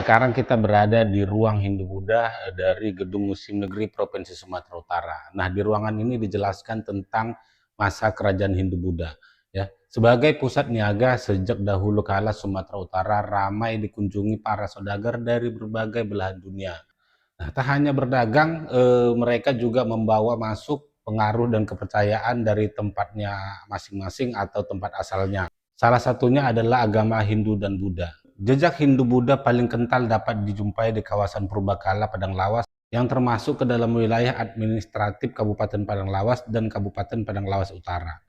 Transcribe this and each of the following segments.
Sekarang kita berada di ruang Hindu-Buddha dari Gedung Museum Negeri Provinsi Sumatera Utara. Nah, di ruangan ini dijelaskan tentang masa kerajaan Hindu-Buddha. Ya, sebagai pusat niaga sejak dahulu kala Sumatera Utara ramai dikunjungi para saudagar dari berbagai belahan dunia. Nah, tak hanya berdagang, mereka juga membawa masuk pengaruh dan kepercayaan dari tempatnya masing-masing atau tempat asalnya. Salah satunya adalah agama Hindu dan Buddha. Jejak Hindu-Buddha paling kental dapat dijumpai di kawasan Purbakala Padang Lawas yang termasuk ke dalam wilayah administratif Kabupaten Padang Lawas dan Kabupaten Padang Lawas Utara.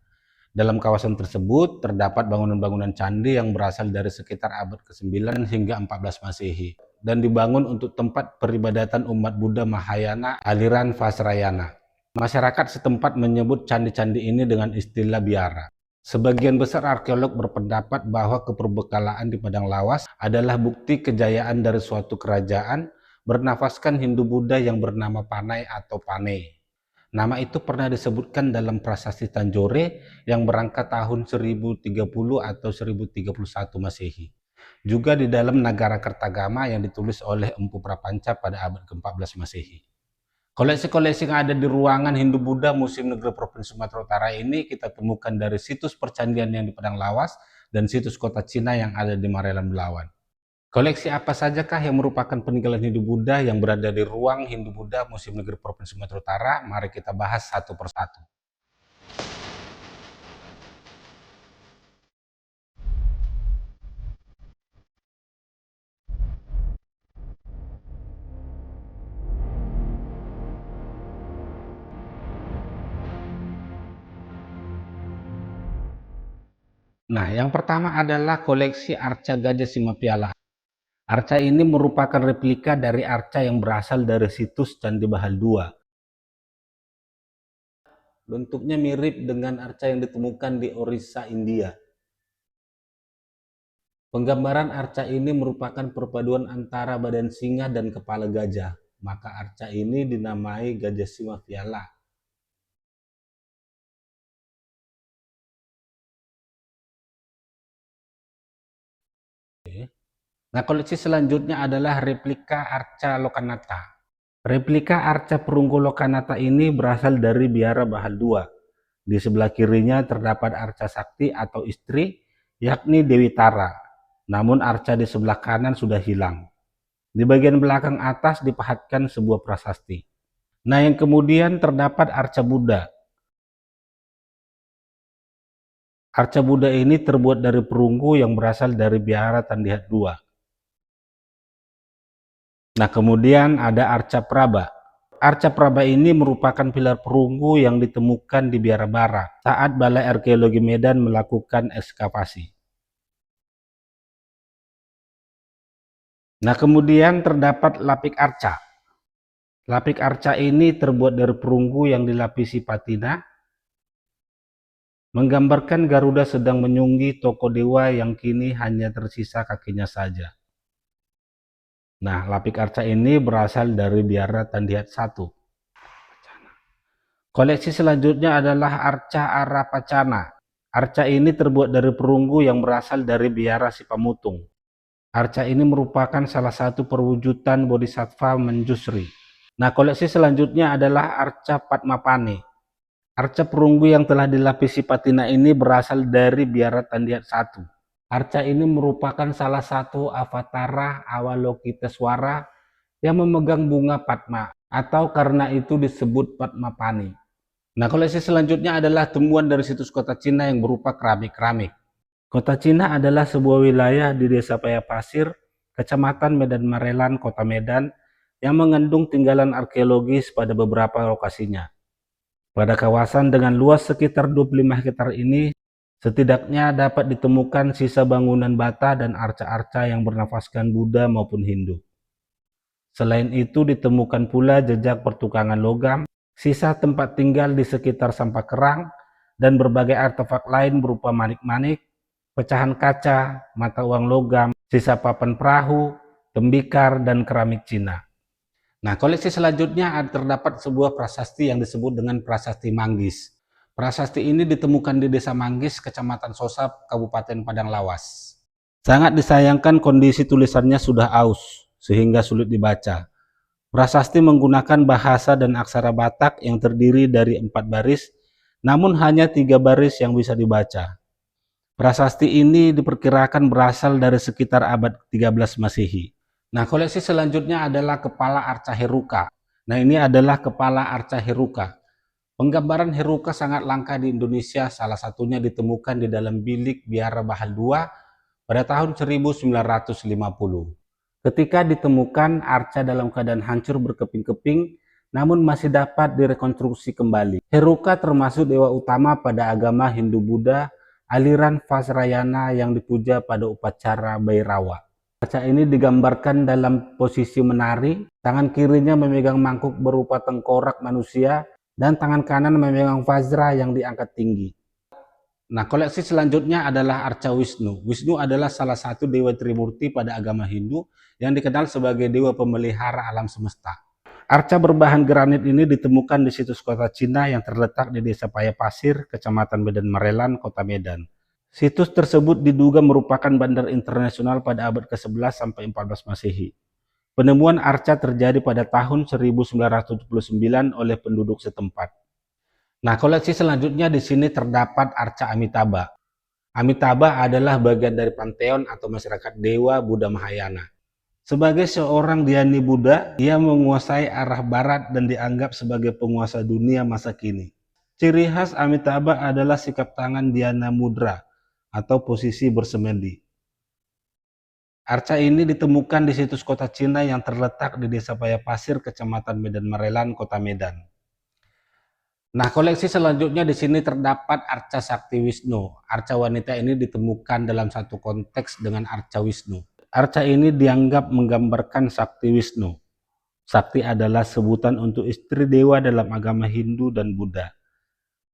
Dalam kawasan tersebut terdapat bangunan-bangunan candi yang berasal dari sekitar abad ke-9 hingga 14 Masehi dan dibangun untuk tempat peribadatan umat Buddha Mahayana aliran Vajrayana. Masyarakat setempat menyebut candi-candi ini dengan istilah biara. Sebagian besar arkeolog berpendapat bahwa keperbekalaan di Padang Lawas adalah bukti kejayaan dari suatu kerajaan bernafaskan Hindu-Buddha yang bernama Panai atau Panay. Nama itu pernah disebutkan dalam prasasti Tanjore yang berangkat tahun 1030 atau 1031 Masehi. Juga di dalam Nagara Kertagama yang ditulis oleh Empu Prapanca pada abad ke-14 Masehi. Koleksi-koleksi yang ada di ruangan Hindu-Buddha Museum Negeri Provinsi Sumatera Utara ini kita temukan dari situs percandian yang di Padang Lawas dan situs kota Cina yang ada di Marelan Belawan. Koleksi apa sajakah yang merupakan peninggalan Hindu-Buddha yang berada di ruang Hindu-Buddha Museum Negeri Provinsi Sumatera Utara? Mari kita bahas satu persatu. Nah, yang pertama adalah koleksi arca Gajah Simapiala. Arca ini merupakan replika dari arca yang berasal dari situs Candi Bahal II. Bentuknya mirip dengan arca yang ditemukan di Orissa, India. Penggambaran arca ini merupakan perpaduan antara badan singa dan kepala gajah. Maka arca ini dinamai Gajah Simapiala. Nah, koleksi selanjutnya adalah replika arca Lokanata. Replika arca perunggu Lokanata ini berasal dari biara Bahal II. Di sebelah kirinya terdapat arca sakti atau istri, yakni Dewi Tara. Namun arca di sebelah kanan sudah hilang. Di bagian belakang atas dipahatkan sebuah prasasti. Nah, yang kemudian terdapat arca Buddha. Arca Buddha ini terbuat dari perunggu yang berasal dari biara Tandihat II. Nah, kemudian ada arca Praba. Arca Praba ini merupakan pilar perunggu yang ditemukan di Biara Barat saat Balai Arkeologi Medan melakukan ekskavasi. Nah, kemudian terdapat lapik arca. Lapik arca ini terbuat dari perunggu yang dilapisi patina, menggambarkan Garuda sedang menyunggi toko dewa yang kini hanya tersisa kakinya saja. Nah, lapik arca ini berasal dari biara Tandihat I. Koleksi selanjutnya adalah arca Arapacana. Arca ini terbuat dari perunggu yang berasal dari biara Sipamutung. Arca ini merupakan salah satu perwujudan Bodhisattva Manjusri. Nah, koleksi selanjutnya adalah arca Padmapani. Arca perunggu yang telah dilapisi patina ini berasal dari biara Tandihat I. Arca ini merupakan salah satu avatara Avalokiteswara yang memegang bunga Padma, atau karena itu disebut Padmapani. Nah, koleksi selanjutnya adalah temuan dari situs kota Cina yang berupa keramik-keramik. Kota Cina adalah sebuah wilayah di Desa Payapasir, Kecamatan Medan Marelan, Kota Medan, yang mengandung tinggalan arkeologis pada beberapa lokasinya. Pada kawasan dengan luas sekitar 25 hektar ini, setidaknya dapat ditemukan sisa bangunan bata dan arca-arca yang bernafaskan Buddha maupun Hindu. Selain itu ditemukan pula jejak pertukangan logam, sisa tempat tinggal di sekitar sampah kerang, dan berbagai artefak lain berupa manik-manik, pecahan kaca, mata uang logam, sisa papan perahu, tembikar, dan keramik Cina. Nah, koleksi selanjutnya terdapat sebuah prasasti yang disebut dengan Prasasti Manggis. Prasasti ini ditemukan di Desa Manggis, Kecamatan Sosap, Kabupaten Padang Lawas. Sangat disayangkan kondisi tulisannya sudah aus. sehingga sulit dibaca. Prasasti menggunakan bahasa dan aksara Batak yang terdiri dari 4 baris, namun hanya 3 baris yang bisa dibaca. Prasasti ini diperkirakan berasal dari sekitar abad 13 Masehi. Nah, koleksi selanjutnya adalah kepala arca Heruka. Nah, ini adalah kepala arca Heruka. Penggambaran Heruka sangat langka di Indonesia, salah satunya ditemukan di dalam bilik Biara Bahal II pada tahun 1950. Ketika ditemukan, arca dalam keadaan hancur berkeping-keping, namun masih dapat direkonstruksi kembali. Heruka termasuk dewa utama pada agama Hindu-Buddha, aliran Vajrayana yang dipuja pada upacara Bhairava. Arca ini digambarkan dalam posisi menari, tangan kirinya memegang mangkuk berupa tengkorak manusia, dan tangan kanan memegang vajra yang diangkat tinggi. Nah, koleksi selanjutnya adalah arca Wisnu. Wisnu adalah salah satu dewa Trimurti pada agama Hindu yang dikenal sebagai dewa pemelihara alam semesta. Arca berbahan granit ini ditemukan di situs kota Cina yang terletak di Desa Payapasir, Kecamatan Medan Marelan, Kota Medan. Situs tersebut diduga merupakan bandar internasional pada abad ke-11 sampai 14 Masehi. Penemuan arca terjadi pada tahun 1979 oleh penduduk setempat. Nah, koleksi selanjutnya di sini terdapat arca Amitabha. Amitabha adalah bagian dari panteon atau masyarakat dewa Buddha Mahayana. Sebagai seorang dhyani Buddha, ia menguasai arah barat dan dianggap sebagai penguasa dunia masa kini. Ciri khas Amitabha adalah sikap tangan dhyana mudra atau posisi bersemedi. Arca ini ditemukan di situs kota Cina yang terletak di Desa Payapasir, Kecamatan Medan Marelan, Kota Medan. Nah, koleksi selanjutnya di sini terdapat arca Sakti Wisnu. Arca wanita ini ditemukan dalam satu konteks dengan arca Wisnu. Arca ini dianggap menggambarkan Sakti Wisnu. Sakti adalah sebutan untuk istri dewa dalam agama Hindu dan Buddha.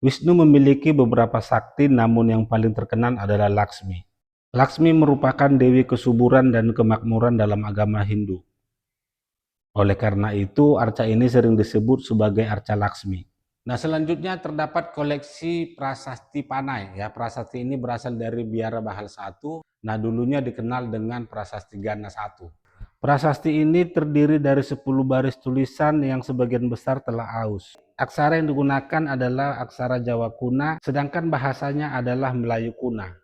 Wisnu memiliki beberapa sakti, namun yang paling terkenal adalah Laksmi. Laksmi merupakan dewi kesuburan dan kemakmuran dalam agama Hindu. Oleh karena itu, arca ini sering disebut sebagai arca Laksmi. Nah, selanjutnya terdapat koleksi prasasti Panai. Ya, prasasti ini berasal dari Biara Bahal I. Nah, dulunya dikenal dengan prasasti Gana I. Prasasti ini terdiri dari 10 baris tulisan yang sebagian besar telah aus. Aksara yang digunakan adalah aksara Jawa kuna, sedangkan bahasanya adalah Melayu kuna.